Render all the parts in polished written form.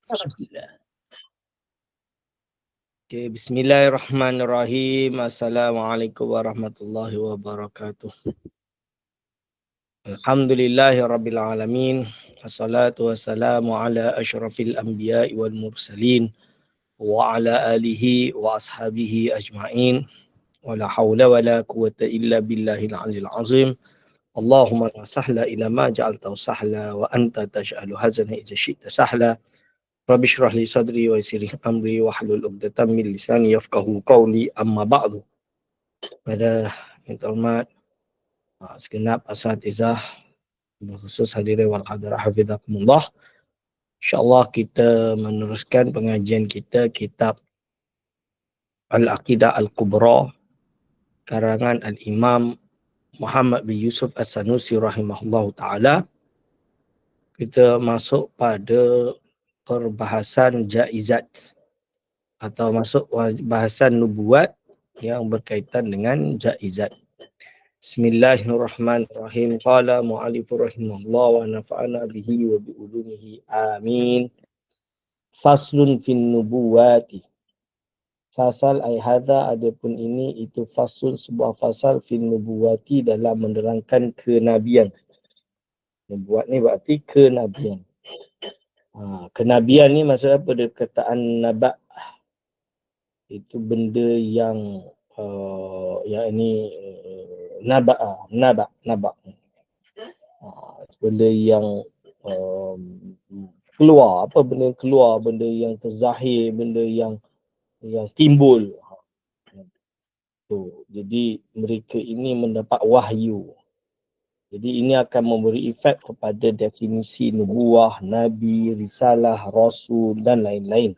Bismillah. Okay, Bismillahirrahmanirrahim. Assalamualaikum warahmatullahi wabarakatuh. Alhamdulillahi rabbil alamin. Assalatu wassalamu ala asyrafil anbiya'i wal mursalin wa ala alihi wa ashabihi ajma'in. Wa la hawla wa la quwata illa billahil alil azim. Allahumma la sahla ila ma ja'altahu sahla wa anta taj'alu hazana idza syi'ta sahla. Rabbi syrah li sadri wa yassir li amri wa hlul 'uqdatam min lisani yafqahu qawli, amma ba'du. Pada yang terhormat segenap asatizah, berkhusus hadirin wal hadirat hafizakumullah. InsyaAllah kita meneruskan pengajian kita kitab Al-Aqidah Al-Kubra karangan Al-Imam Muhammad bin Yusuf As-Sanusi rahimahullahu ta'ala. Kita masuk pada perbahasan jaizat atau masuk bahasan nubuat yang berkaitan dengan jaizat. Bismillahirrahmanirrahim. Qala mu'allifu rahimahullah wa nafa'ana bihi wa bi ulumihi. Amin. Faslun fin nubuwati. Fasal ay hadha, adapun ini itu faslun, sebuah fasal fin nubuwati, dalam menerangkan kenabian. Nubuat ni berarti kenabian. Kenabian ni maksud apa? Perkataan naba itu benda yang naba benda yang keluar, apa benda yang keluar, benda yang terzahir, benda yang timbul. Jadi mereka ini mendapat wahyu. Jadi ini akan memberi efek kepada definisi nubuah, nabi, risalah, rasul dan lain-lain.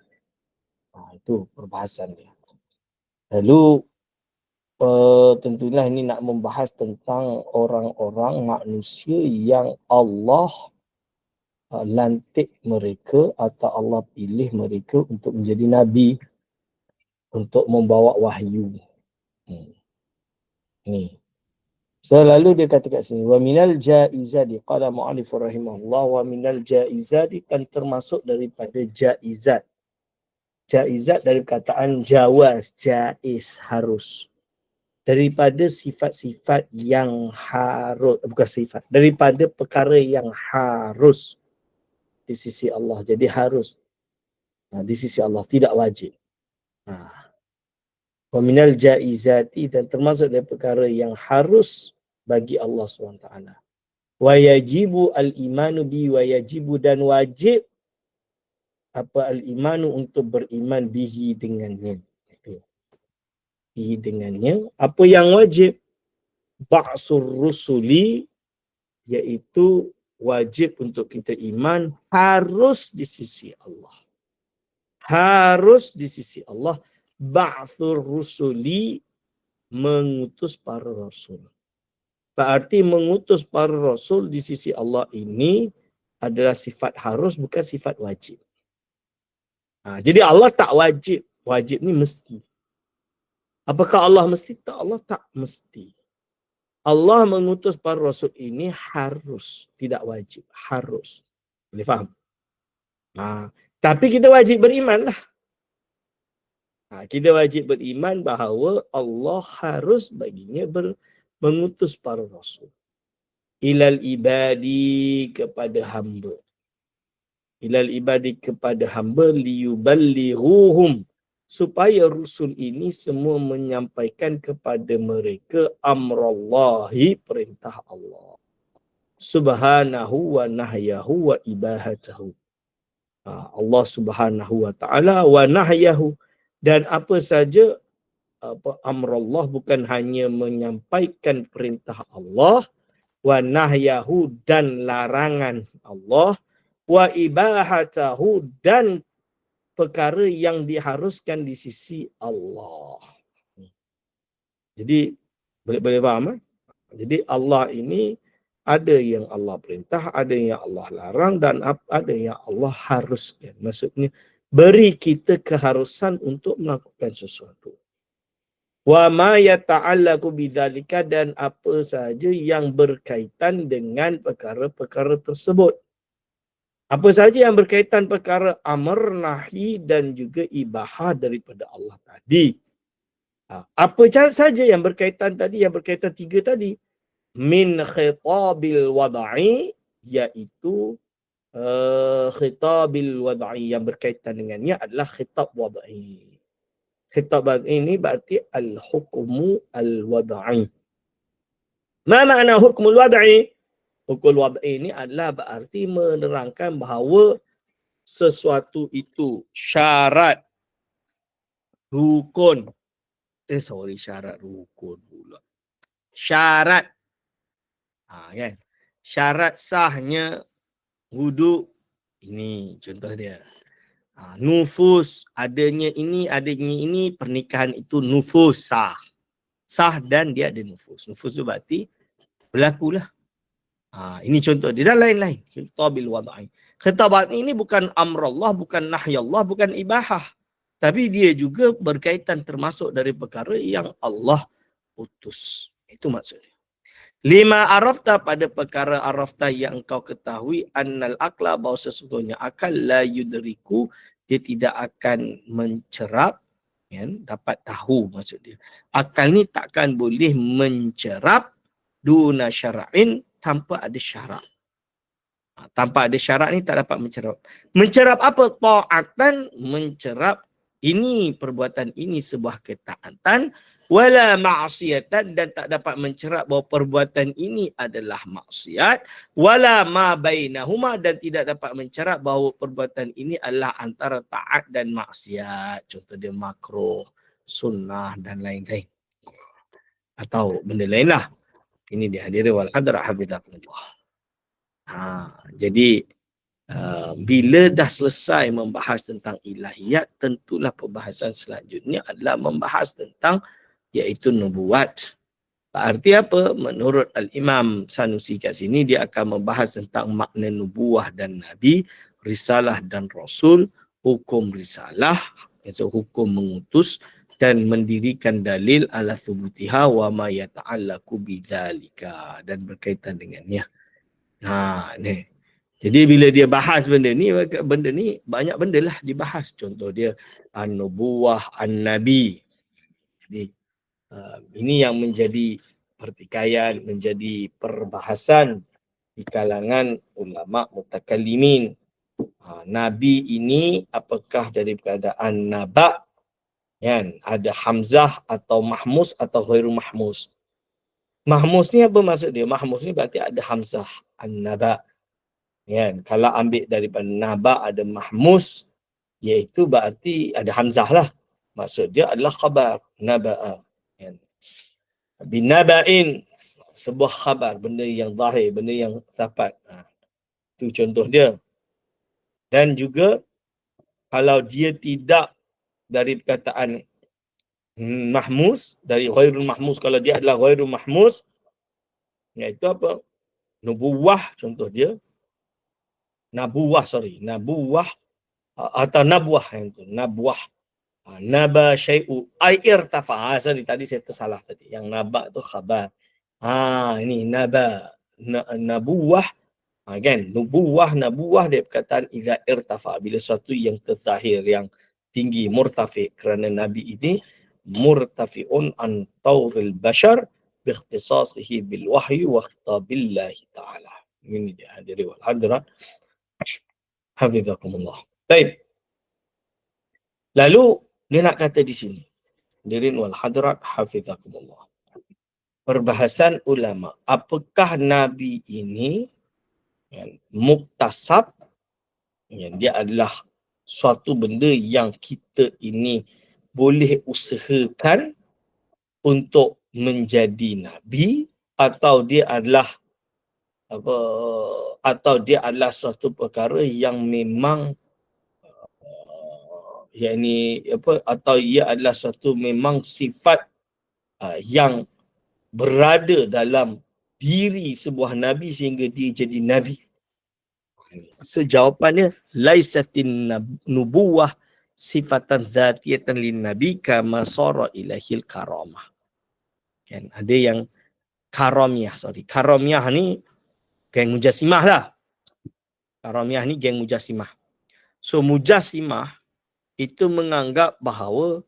Itu perbahasan dia. Lalu tentulah ini nak membahas tentang orang-orang manusia yang Allah lantik mereka atau Allah pilih mereka untuk menjadi nabi, untuk membawa wahyu. Ni. So lalu dia kata kat sini, wa minal jaizati, qala mu'allif rahimahullah, wa minal jaizati, kan termasuk daripada jaizat. Jaizat dari perkataan jawaz, jaiz, harus. Daripada sifat-sifat yang harus, bukan sifat, daripada perkara yang harus di sisi Allah. Jadi harus di sisi Allah, tidak wajib. Wa minal jaizati, dan termasuk dari perkara yang harus bagi Allah SWT. Wa yajibu al-imanu bi, wa yajibu, dan wajib apa al-imanu, untuk beriman bihi, dengannya. Bihi, dengannya. Apa yang wajib? Ba'sur rusuli, iaitu wajib untuk kita iman harus di sisi Allah. Harus di sisi Allah. Ba'thur rusuli, mengutus para rasul. Berarti mengutus para rasul di sisi Allah ini adalah sifat harus, bukan sifat wajib. Jadi Allah tak wajib. Wajib ni mesti. Apakah Allah mesti? Tak, Allah tak mesti. Allah mengutus para rasul ini harus, tidak wajib. Harus. Boleh faham? Tapi kita wajib beriman lah. Kita wajib beriman bahawa Allah harus baginya mengutus para rasul. Ilal ibadi, kepada hamba. Ilal ibadi, kepada hamba, liyuballighuhum, supaya rasul ini semua menyampaikan kepada mereka amrallahi, perintah Allah. Subhanahu wa nahyahu wa ibahatahu. Allah subhanahu wa ta'ala wa nahyahu, dan apa saja amrullah, bukan hanya menyampaikan perintah Allah, wa nahyahu, dan larangan Allah, wa ibahatahu, dan perkara yang diharuskan di sisi Allah. Jadi boleh faham? Jadi Allah ini ada yang Allah perintah, ada yang Allah larang, dan ada yang Allah haruskan. Maksudnya beri kita keharusan untuk melakukan sesuatu. Wa ma yata'allaqu bidzalika, dan apa sahaja yang berkaitan dengan perkara-perkara tersebut. Apa saja yang berkaitan perkara amr, nahi dan juga ibahah daripada Allah tadi. Apa saja yang berkaitan tadi, yang berkaitan tiga tadi. Min khitabil wad'i, iaitu khitabil wad'i, yang berkaitan dengannya adalah khitab wad'i. Khitab wad'i ini berarti al-hukmu al-wad'i. Ma makna hukmul wad'i? Hukmul wad'i ini adalah berarti menerangkan bahawa sesuatu itu syarat rukun. Syarat rukun pula. Syarat. Kan? Syarat sahnya wuduk. Ini contoh dia. Nufus. Adanya ini, pernikahan itu nufus sah. Sah dan dia ada nufus. Nufus itu berarti berlakulah. Ini contoh dia. Dan lain-lain. Khitabil wad'i. Khitab ini bukan amrullah, bukan nahyallah, bukan ibahah. Tapi dia juga berkaitan termasuk dari perkara yang Allah utus. Itu maksudnya. Lima arafta, pada perkara arafta yang engkau ketahui, annal akla, bahawa sesungguhnya akal la yudriku, dia tidak akan mencerap, kan? Dapat tahu maksud dia. Akal ni takkan boleh mencerap duna syara'in, tanpa ada syarat. Tanpa ada syarat ni tak dapat mencerap. Mencerap apa? Ta'atan, mencerap ini perbuatan ini sebuah ketaatan, wala ma'siyatan, dan tak dapat mencerap bahawa perbuatan ini adalah maksiat, wala ma bainahuma, dan tidak dapat mencerap bahawa perbuatan ini adalah antara taat dan maksiat. Contoh dia makruh, sunnah dan lain-lain. Atau benda lain lah. Ini dia hadirin wal hadirat hafizakumullah. Jadi bila dah selesai membahas tentang ilahiyat, tentulah perbahasan selanjutnya adalah membahas tentang iaitu nubuat. Berarti apa? Menurut Al-Imam Sanusi kat sini, dia akan membahas tentang makna nubuah dan nabi, risalah dan rasul, hukum risalah, iaitu hukum mengutus, dan mendirikan dalil ala thubutiha wa ma yata'allaku bidzalika, dan berkaitan dengannya. Ni. Jadi bila dia bahas benda ni banyak benda lah dibahas. Contoh dia an-nubuwah, an-nabi. Jadi ini yang menjadi pertikaian, menjadi perbahasan di kalangan ulama mutakallimin. Nabi ini apakah dari keadaan naba, kan? Ada hamzah atau mahmus atau ghairu mahmus. Mahmus ni apa maksud dia? Mahmus ni berarti ada hamzah, an-naba. Kan? Kalau ambil daripada naba ada mahmus, iaitu berarti ada hamzah lah. Maksud dia adalah khabar, naba'a. Kan? Binaba'in, sebuah khabar, benda yang zahir, benda yang dapat. Itu contoh dia. Dan juga kalau dia tidak dari perkataan mahmus, dari ghairul mahmus, kalau dia adalah ghairul mahmus, iaitu apa? Nubuwah contoh dia. Nabuwah atau nabwah yang itu. Nabwah. Naba syai'u ay irtafa. Tadi saya tersalah tadi. Yang naba tu khabar. Ini naba. Nabuwah. Kan? Nabuwah dia perkataan iza irtafa. Bila sesuatu yang terzahir, yang tinggi, murtafi. Kerana Nabi ini murtafi'un an tawril bashar biikhtisasihi bil wahyi wa khitabillahi ta'ala. Ini dia hadirin wal hadirat. Hafizakumullah. Baik. Lalu dia nak kata di sini, hadirin wal hadirat hafizakumullah. Perbahasan ulama, apakah Nabi ini muktasab, dia adalah suatu benda yang kita ini boleh usahakan untuk menjadi Nabi, atau dia adalah atau dia adalah suatu perkara yang memang atau ia adalah suatu memang sifat yang berada dalam diri sebuah nabi sehingga dia jadi nabi. So jawapannya laisatin nubuwah sifatan dzatiyatan lin nabi kama sara ilahil karamah. Kan ada yang karamiyah ni kayak mujassimah lah. Karamiyah ni geng Mujassimah. So Mujassimah itu menganggap bahawa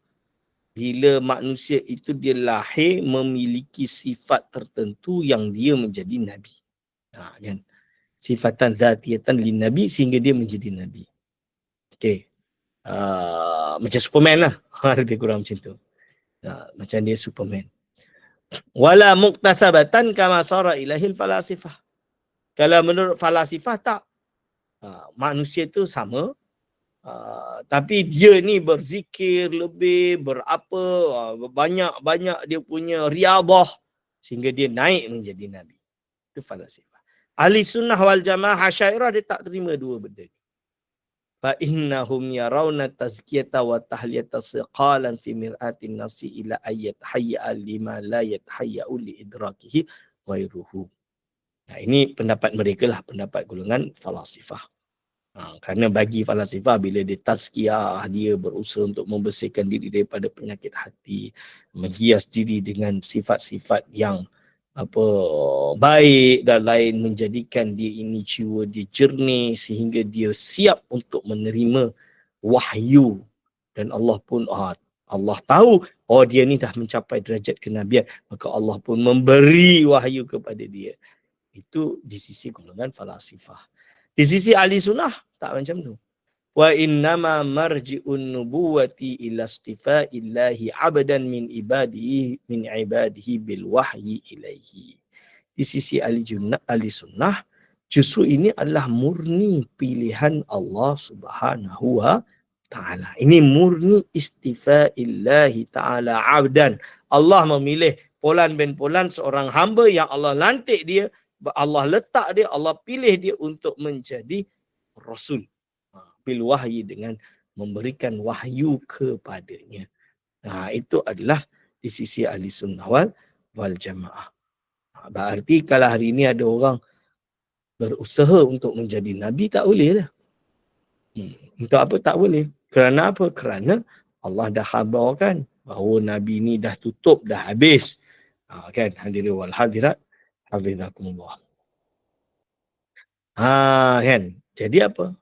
bila manusia itu dia lahir memiliki sifat tertentu yang dia menjadi Nabi. Kan? Sifatan zatiyatan lin Nabi sehingga dia menjadi Nabi. Okey. Macam Superman lah. Lebih kurang macam tu. Macam dia Superman. Wala muktasabatan kama sara ilahil falasifah. Kalau menurut falasifah tak. Manusia tu sama. Tapi dia ni berzikir lebih, berapa, banyak dia punya riyadhah sehingga dia naik menjadi Nabi. Itu falasifah. Ahli sunnah wal jamaah Asy'ariyah dia tak terima dua benda ni. Fa innahum yarawna tazkiyata wa tahliyata siqalan fi mir'atin nafsi ila ayat hayya lima la yatahayya li idrakihi ghairuhu. Ini pendapat mereka lah, pendapat golongan falasifah. Kerana bagi falasifah bila dia tazkiyah, dia berusaha untuk membersihkan diri daripada penyakit hati, menghias diri dengan sifat-sifat yang baik dan lain, menjadikan dia ini jiwa dia jernih sehingga dia siap untuk menerima wahyu. Dan Allah pun Allah tahu dia ni dah mencapai derajat kenabian, maka Allah pun memberi wahyu kepada dia. Itu di sisi golongan falasifah. Di sisi ahli sunnah tak macam tu. Wa innama marji'un nubuwati ila istifa'illahi 'abdan min ibadihi bil wahyi ilaihi. Di sisi ahli sunnah justru ini adalah murni pilihan Allah Subhanahu wa taala. Ini murni istifa'illahi taala 'abdan. Allah memilih Fulan bin Fulan seorang hamba yang Allah lantik dia, Allah letak dia, Allah pilih dia untuk menjadi rasul. Bil wahyi, dengan memberikan wahyu kepadanya. Itu adalah di sisi ahli sunnah wal jamaah. Berarti kalau hari ini ada orang berusaha untuk menjadi Nabi, tak boleh lah. Untuk apa tak boleh? Kerana apa? Kerana Allah dah khabarkan bahawa Nabi ni dah tutup, dah habis. Kan? Hadirin wal hadirat, hafizakumullah. Kan? Jadi apa?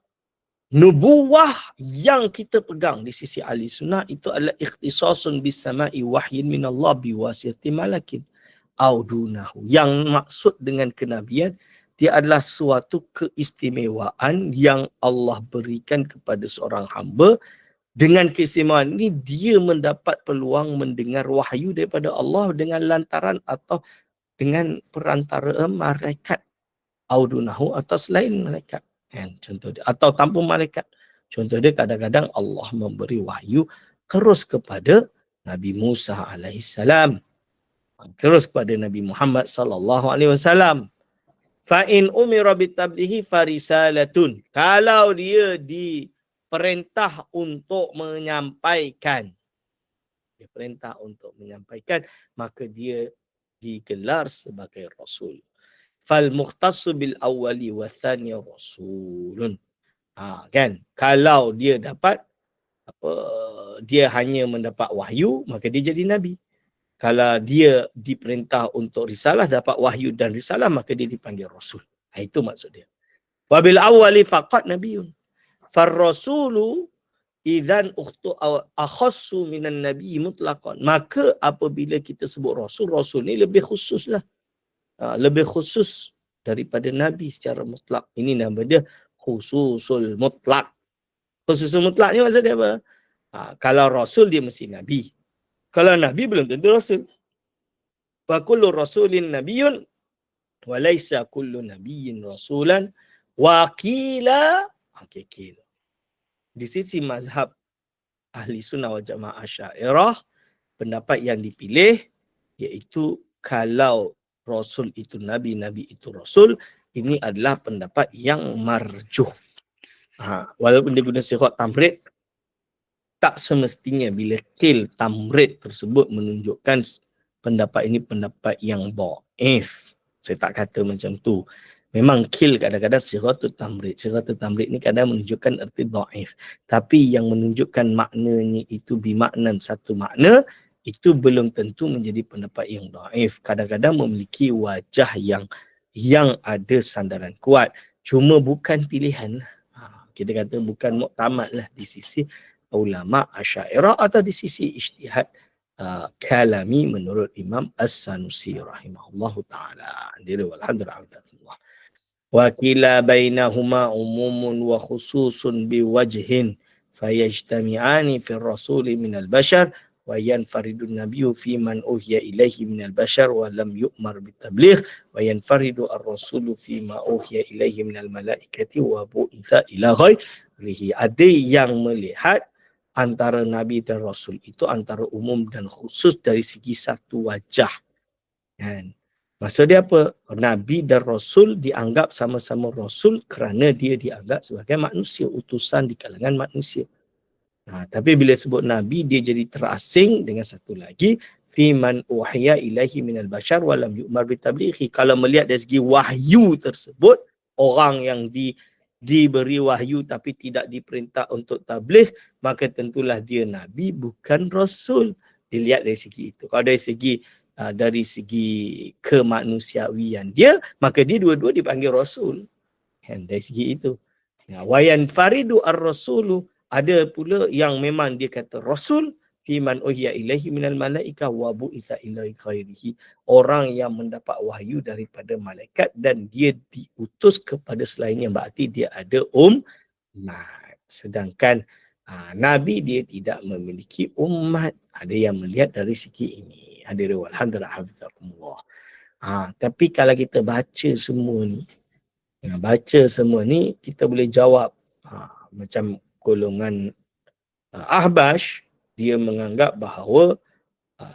Nubuwah yang kita pegang di sisi ahli sunnah itu adalah ikhtisasun bis sama'i wahyin minallah biwasiti malakin audunahu. Yang maksud dengan kenabian, dia adalah suatu keistimewaan yang Allah berikan kepada seorang hamba. Dengan keistimewaan ini dia mendapat peluang mendengar wahyu daripada Allah dengan lantaran atau dengan perantara malaikat audunahu atau selain malaikat. Contoh dia, atau tanpa malaikat. Contoh dia, kadang-kadang Allah memberi wahyu terus kepada Nabi Musa alaihissalam, terus kepada Nabi Muhammad sallallahu alaihi wasallam. Fa in umira bitablighi farisalatun. Kalau dia diperintah untuk menyampaikan, maka dia digelar sebagai rasul. Fal mukhtassu bil awwali wa thani rasulun. Kan? Kalau dia dapat dia hanya mendapat wahyu, maka dia jadi nabi. Kalau dia diperintah untuk risalah, dapat wahyu dan risalah, maka dia dipanggil rasul. Itu maksud dia. Wa bil awwali faqat nabiyyun. Far rasulu idzan akhassu minan nabi mutlaqan. Maka apabila kita sebut rasul, rasul ni lebih khusus lah. Lebih khusus daripada Nabi secara mutlak. Ini nama dia khususul mutlak. Khususul mutlak ni maksud dia apa? Kalau Rasul dia mesti Nabi. Kalau Nabi belum tentu Rasul. Wa kullu rasulin nabiyyun wa laysa kullu nabiyyin rasulan wa qila hakikil. Di sisi mazhab ahli sunnah wal jamaah Asy'ariyah, pendapat yang dipilih iaitu kalau Rasul itu Nabi, Nabi itu Rasul, ini adalah pendapat yang marjuh. Walaupun dia guna sirat tamrid, tak semestinya bila qil tamrid tersebut menunjukkan pendapat ini pendapat yang dhaif. Saya tak kata macam tu. Memang qil kadang-kadang siratul tamrid. Siratul tamrid ni kadang menunjukkan erti dhaif. Tapi yang menunjukkan maknanya itu bimaknan satu makna, itu belum tentu menjadi pendapat yang dhaif. Kadang-kadang memiliki wajah yang ada sandaran kuat. Cuma bukan pilihan. Kita kata bukan muktamad lah di sisi ulama Asy'ariyah atau di sisi ijtihad kalami menurut Imam As-Sanusi rahimahullahu taala. Jadi walhamdulillah. Wa kila bainahuma umumun wa khususun biwajhin fayajtami'ani fi rasuli minal bashar wa yanfaridu nabiyyu fi man uhiya ilaihi minal bashar wa lam yu'mar bitabligh wa yanfaridu ar-rasulu fi ma uhiya ilaihi minal malaikati wa bu'itha ila ghairihi. Ada yang melihat antara nabi dan rasul itu antara umum dan khusus dari segi satu wajah, kan? Maksud dia apa? Nabi dan Rasul dianggap sama-sama Rasul kerana dia dianggap sebagai manusia, utusan di kalangan manusia. Tapi bila sebut Nabi, dia jadi terasing dengan satu lagi, fi man uhiya ilaihi minal bashar wa lam yu'mar bitablighi. Kalau melihat dari segi wahyu tersebut, orang yang diberi wahyu tapi tidak diperintah untuk tabligh, maka tentulah dia Nabi bukan Rasul. Dilihat dari segi itu. Kalau dari segi kemanusiawian dia, maka dia dua-dua dipanggil Rasul. Dari segi itu. Wayan faridu ar-rasulu, ada pula yang memang dia kata Rasul, fiman uhiya ilaihi minal malaika wa bu'itha ilaihi khairihi. Orang yang mendapat wahyu daripada malaikat dan dia diutus kepada selainnya, berarti dia ada umat. Sedangkan Nabi dia tidak memiliki umat. Ada yang melihat dari segi ini. Hadirin walhamdulillah hafizakumullah. Tapi kalau kita baca semua ni, kita boleh jawab. Macam golongan Ahbash, dia menganggap bahawa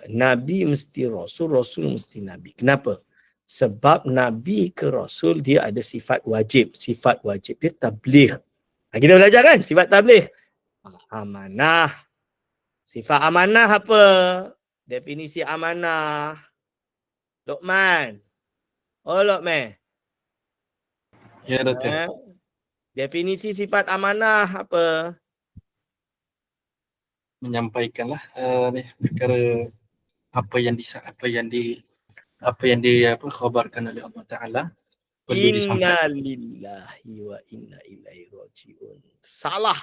Nabi mesti Rasul, Rasul mesti Nabi. Kenapa? Sebab Nabi ke Rasul dia ada sifat wajib. Sifat wajib dia tabligh. Kita belajar kan sifat tabligh. Amanah. Sifat amanah apa? Definisi amanah. Luqman. Oh Luqman. Ya Datuk. Definisi sifat amanah apa? Menyampaikanlah perkara apa yang dikhabarkan oleh Allah Taala perlu disampaikan. Inna lillahi wa inna ilaihi rajiun. Salah.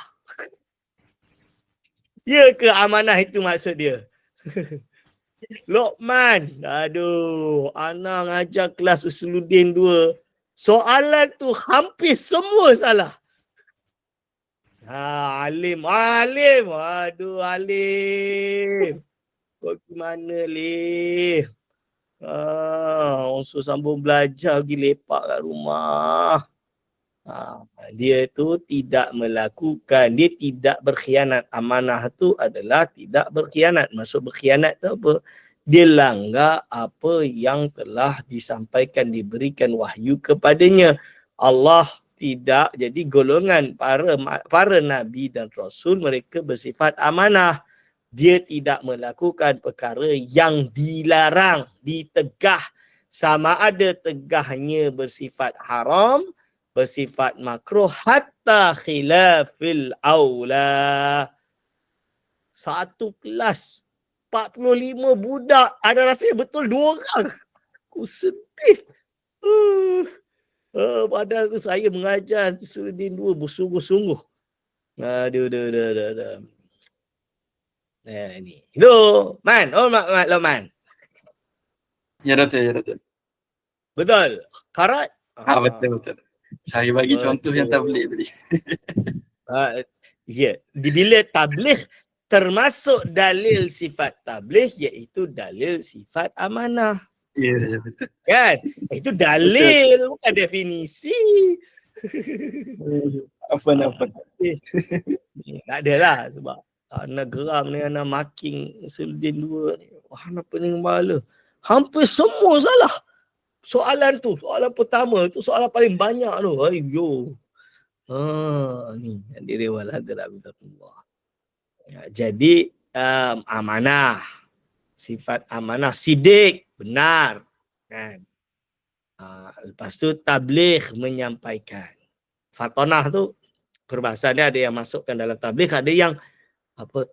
Ya ke amanah itu maksud dia? Luqman, aduh, ana ngajar kelas Usuluddin 2. Soalan tu hampir semua salah. Alim. Aduh, Alim. Kau gimana, Lim? Unsur sambung belajar pergi lepak kat rumah. Dia tu tidak melakukan, dia tidak berkhianat. Amanah tu adalah tidak berkhianat. Maksud berkhianat tu apa? Dia langgar apa yang telah disampaikan, diberikan wahyu kepadanya. Allah tidak, jadi golongan para nabi dan rasul, mereka bersifat amanah. Dia tidak melakukan perkara yang dilarang, ditegah. Sama ada tegahnya bersifat haram, bersifat makruh, hatta khilafil aula. Satu kelas 45 budak, ada rasanya betul 2 orang. Aku sedih. Padahal tu saya mengajar Usuluddin 2 bersungguh-sungguh. Aduh. Ni. Itu, Man. Man. Ya Datuk. Betul. Karat. Betul. Saya bagi contoh yang tabligh tadi. Ya, bila tabligh termasuk dalil sifat tabligh, iaitu dalil sifat amanah. Ya, betul. Kan? Itu dalil, bukan definisi. Apa? Tak adalah sebab anak geram ni, anak marking Usuluddin 2 ni. Anak pening kepala. Hampir semua salah. Soalan pertama tu soalan paling banyak tu. Ayyo. Ni hadirin walhamdulillah. Jadi amanah, sifat amanah, sidik, benar, kan? Lepas tu tabligh, menyampaikan. Fatonah tu perbahasan dia, ada yang masukkan dalam tabligh, ada yang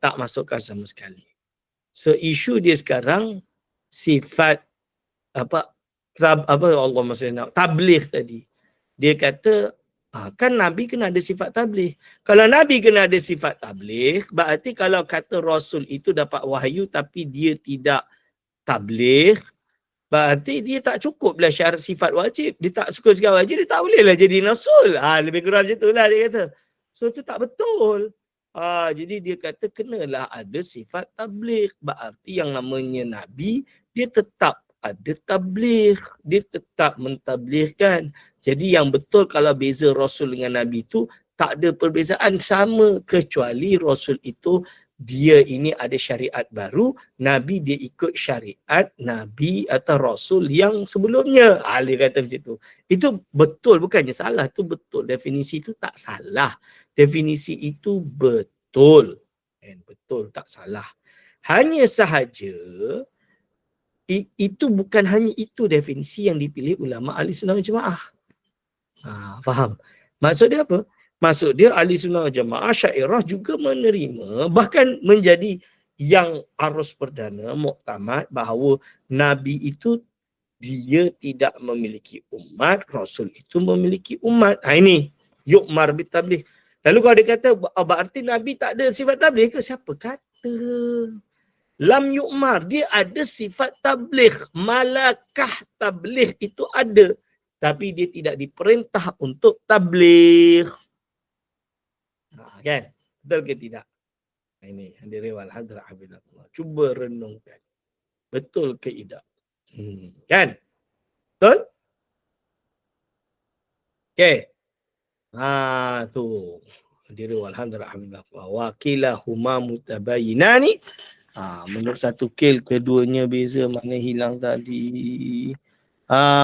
tak masukkan sama sekali. So isu dia sekarang sifat Allah maksudnya tabligh tadi. Dia kata Kan Nabi kena ada sifat tabligh. Kalau Nabi kena ada sifat tabligh, berarti kalau kata Rasul itu dapat wahyu tapi dia tidak tabligh, berarti dia tak cukuplah syarat sifat wajib. Dia tak suka cakap wajib, dia tak bolehlah jadi Rasul. Lebih kurang macam itulah dia kata. So itu tak betul. Jadi dia kata kenalah ada sifat tabligh. Berarti yang namanya Nabi, dia tetap ada tabligh. Dia tetap mentablighkan. Jadi yang betul kalau beza Rasul dengan Nabi itu tak ada perbezaan, sama, kecuali Rasul itu dia ini ada syariat baru, Nabi dia ikut syariat Nabi atau Rasul yang sebelumnya. Dia kata macam tu. Itu betul, bukannya salah, itu betul. Definisi itu tak salah. Definisi itu betul. Betul, tak salah. Hanya sahaja itu bukan hanya itu definisi yang dipilih ulama ahli sunnah wal jamaah. Faham? Maksud dia apa? Maksud dia ahli sunnah wal jamaah Syairah juga menerima, bahkan menjadi yang arus perdana muktamad bahawa Nabi itu dia tidak memiliki umat, Rasul itu memiliki umat. Ini yu'mar bitabligh. Lalu kalau dia kata berarti Nabi tak ada sifat tabligh ke? Siapa kata? Lam yu'mar, dia ada sifat tabligh. Malakah tabligh itu ada. Tapi dia tidak diperintah untuk tabligh. Kan? Betul ke tidak? Ini hadirin wal hadirat hafizahullah. Cuba renungkan. Betul ke tidak? Kan? Betul? Okey. Tu. Hadirin wal hadirat hafizahullah. Wa kilahuma mutabayyinani. Menurut satu kil keduanya beza, makna hilang tadi.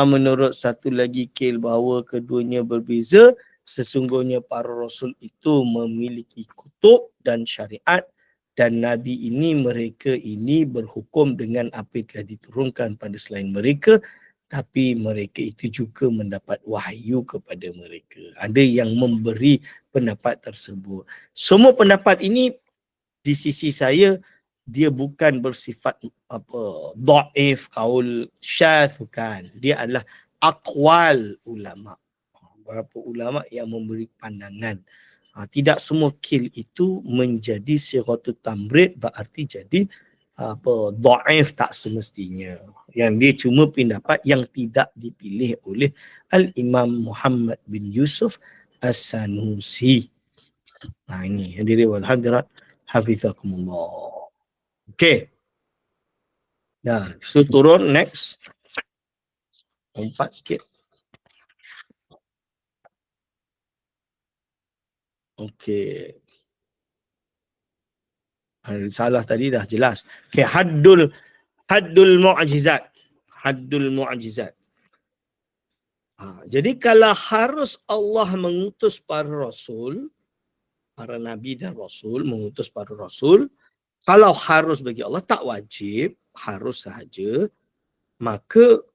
Menurut satu lagi kil bahawa keduanya berbeza, sesungguhnya para rasul itu memiliki kutub dan syariat, dan nabi ini mereka ini berhukum dengan apa yang telah diturunkan pada selain mereka, tapi mereka itu juga mendapat wahyu kepada mereka. Ada yang memberi pendapat tersebut. Semua pendapat ini di sisi saya dia bukan bersifat dhaif, qaul syadz, bukan. Dia adalah aqwal ulama. Beberapa ulama yang memberi pandangan. Tidak semua kil itu menjadi sighatut tamrid, berarti jadi dhaif, tak semestinya. Yang dia cuma pendapat yang tidak dipilih oleh Al-Imam Muhammad bin Yusuf As-Sanusi. Ini hadirin wal hadirat hafizakumullah. Okay. So turun next. 4 sikit. Okay. Salah tadi dah jelas. Okay, haddul mu'jizat. Haddul mu'jizat. Jadi kalau harus Allah mengutus para rasul, para nabi dan rasul, mengutus para rasul, kalau harus bagi Allah, tak wajib, harus sahaja, maka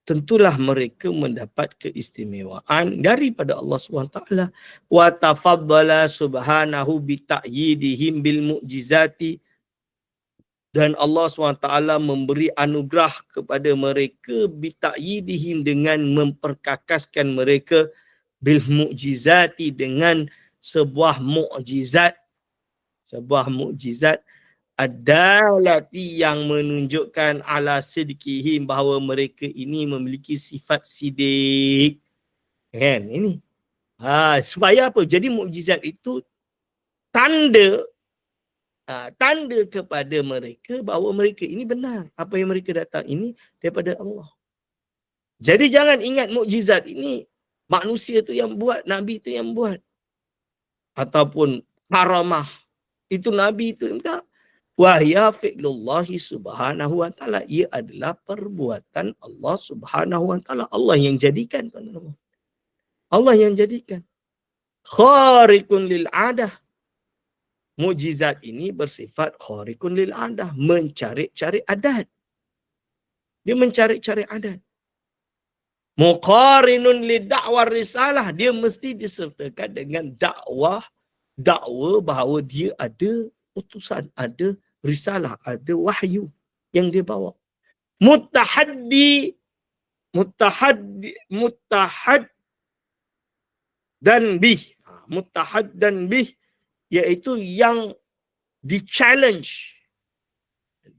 tentulah mereka mendapat keistimewaan daripada Allah SWT. Wa tafaddala subhanahu bi ta'yidihim bil mu'jizati, dan Allah SWT memberi anugerah kepada mereka bi ta'yidihim, dengan memperkakaskan mereka bil mu'jizati, dengan sebuah mukjizat, adalati, yang menunjukkan ala sidqihim, bahawa mereka ini memiliki sifat sidik. Kan ini. Supaya apa? Jadi mukjizat itu tanda kepada mereka bahawa mereka ini benar. Apa yang mereka datang ini daripada Allah. Jadi jangan ingat mukjizat ini manusia tu yang buat, nabi tu yang buat. Ataupun karamah itu nabi itu yang tak. Wahya fi'lullahi subhanahu wa ta'ala. Ia adalah perbuatan Allah subhanahu wa ta'ala. Allah yang jadikan. Allah yang jadikan. Khariqun lil'adah. Mukjizat ini bersifat khariqun lil'adah. Mencari-cari adat. Dia mencari-cari adat. Muqarinun lida'war risalah. Dia mesti disertakan dengan dakwa bahawa dia ada utusan, ada risalah, ada wahyu yang dia bawa. Muttahaddi dan bih. Mutahaddan bih iaitu yang di-challenge.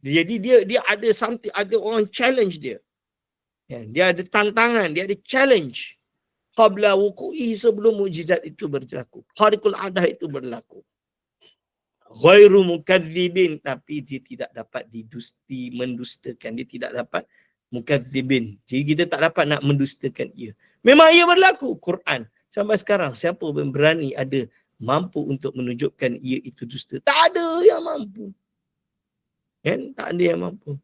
Jadi dia ada something, ada orang challenge dia. Ya, dia ada tantangan, dia ada challenge. Qabla wuku'i, sebelum mukjizat itu berlaku. Khariqul adah itu berlaku. Ghairu mukadzibin, tapi dia tidak dapat mendustakan. Dia tidak dapat mukadzibin. Jadi kita tak dapat nak mendustakan ia. Memang ia berlaku. Quran. Sampai sekarang, siapa yang berani ada mampu untuk menunjukkan ia itu dusta? Tak ada yang mampu. Kan? Tak ada yang mampu.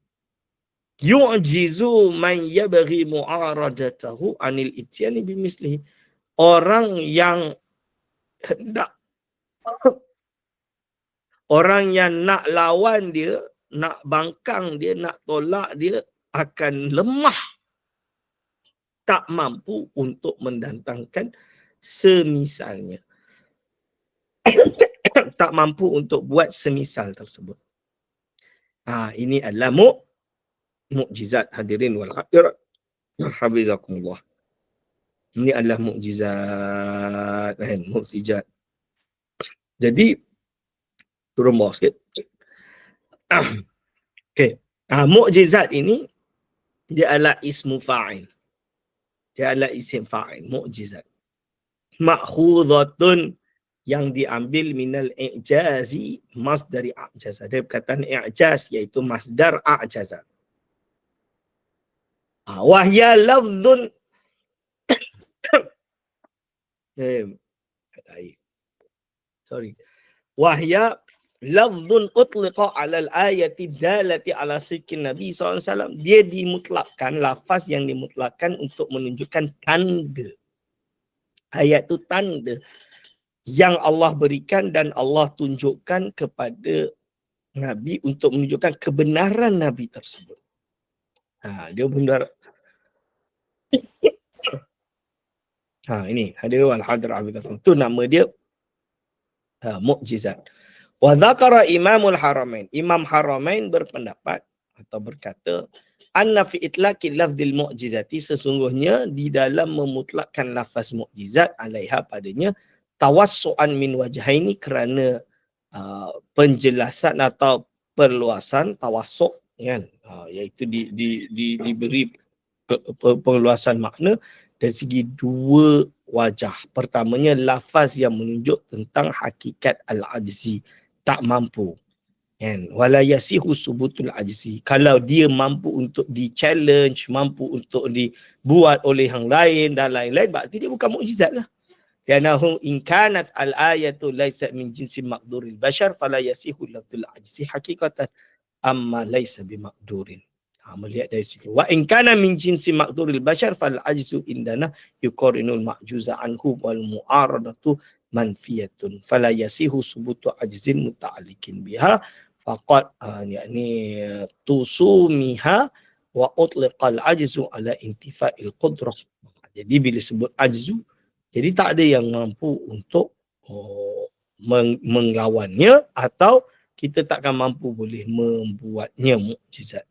Yu'jizu man yabghi mu'aradatahu anil ityani bimislihi. Orang yang hendak orang yang nak lawan dia, nak bangkang dia, nak tolak dia akan lemah. Tak mampu untuk mendatangkan semisalnya. Tak mampu untuk buat semisal tersebut. Ini adalah mukjizat, hadirin wal hadirat. Hafizakumullah. Ini adalah mukjizat, kan? Mukjizat. Jadi turun bawah sikit. Okey. Mukjizat ini dia adalah ismu fa'il. Dia adalah isim fa'il, mukjizat. Ma'khudhatun, yang diambil minal i'jazi, masdari a'jaza. Dari perkataan i'jaz iaitu masdar a'jaza. Wahya lafdhun sorry. Wahya lafdhun utliqa 'ala al-ayati dalati 'ala sidqin Nabi SAW. Dia dimutlakkan, lafaz yang dimutlakkan untuk menunjukkan tanda. Ayat itu tanda yang Allah berikan dan Allah tunjukkan kepada Nabi untuk menunjukkan kebenaran Nabi tersebut. Dia benar. Ini hadirin wal hadirat. Itu nama dia mukjizat. Wa dzakara Imamul Haramain. Imam Haramain berpendapat atau berkata, anna fi itlaqi lafzil mu'jizati, sesungguhnya di dalam memutlakkan lafaz mukjizat alaiha padanya, tawassu'an min wajhaini, kerana penjelasan atau perluasan, tawassu' kan, iaitu diberi perluasan makna dari segi dua wajah. Pertamanya, lafaz yang menunjuk tentang hakikat al-ajzi, tak mampu. Kan? Wala yasihu subutul ajzi. Kalau dia mampu untuk di-challenge, mampu untuk dibuat oleh yang lain dan lain-lain, berarti dia bukan mukjizat lah. Lianahu in kanat al-ayatu laysat min jinsi maqduril bashar fala yasihu lafzul ajzi hakikatan amma laysa bimaqdurin. Melihat dari sini. Wa in kana min jinsi maqduril bashar fal ajzu indana yuqarinul ma'juza anhu wal mu'aradatu manfiyatun fala yasihu subutu ajzin muta'alliqin biha faqad yakni tusumiha wa utliqal ajzu ala intifa'il qudrah. Jadi bila sebut ajzu, jadi tak ada yang mampu untuk menglawannya, atau kita takkan mampu boleh membuatnya mukjizat.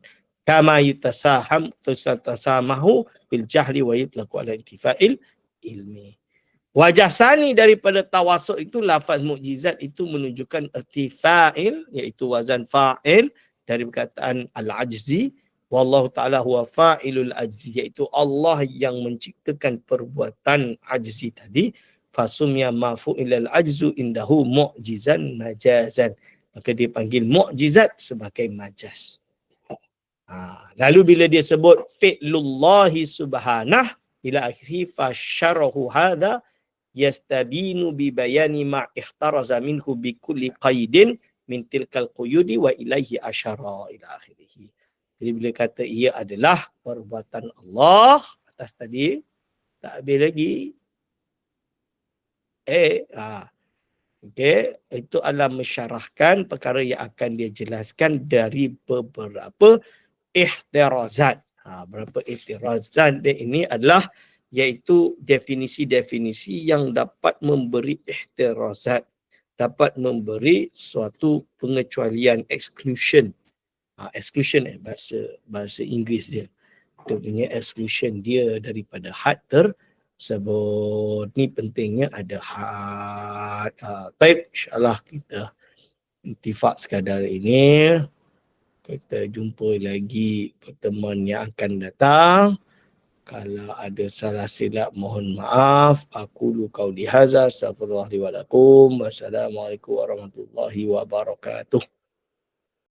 Kama yutasamahu bil jahli wa yutlaqu ala intifa'il ilmi. Wajah sani daripada tawasuk itu, lafaz mukjizat itu menunjukkan irtifa'il, iaitu wazan fa'il dari perkataan al-ajzi. Wallahu ta'ala huwa fa'ilul ajzi, iaitu Allah yang menciptakan perbuatan ajzi tadi. Fasumya mafu'ilal ajzu indahu mu'jizan majazan. Maka dia panggil mukjizat sebagai majaz. Lalu bila dia sebut fi'lullahi subhanah ila akhiri fasyarahu hadha yastabinu bi bayani ma ikhtaraza minhu bi kulli qaidin min tilkal quyudi wa ilaihi asyara ila akhirih. Jadi bila kata ia adalah perbuatan Allah atas tadi, tak habis lagi. Okey, itu adalah mensyarahkan perkara yang akan dia jelaskan dari beberapa ihtirazat. Berapa ihtirazat dia ini adalah iaitu definisi-definisi yang dapat memberi ihtirazat, dapat memberi suatu pengecualian, exclusion. Exclusion bahasa Inggeris dia. Dia punya exclusion dia daripada had Sebut ni pentingnya ada had. Baik, insyaAllah kita intifak sekadar ini. Kita jumpa lagi pertemuan yang akan datang. Kalau ada salah silap mohon maaf. Aku qauli hadza, astaghfirullah li wa lakum. Wassalamualaikum warahmatullahi wabarakatuh.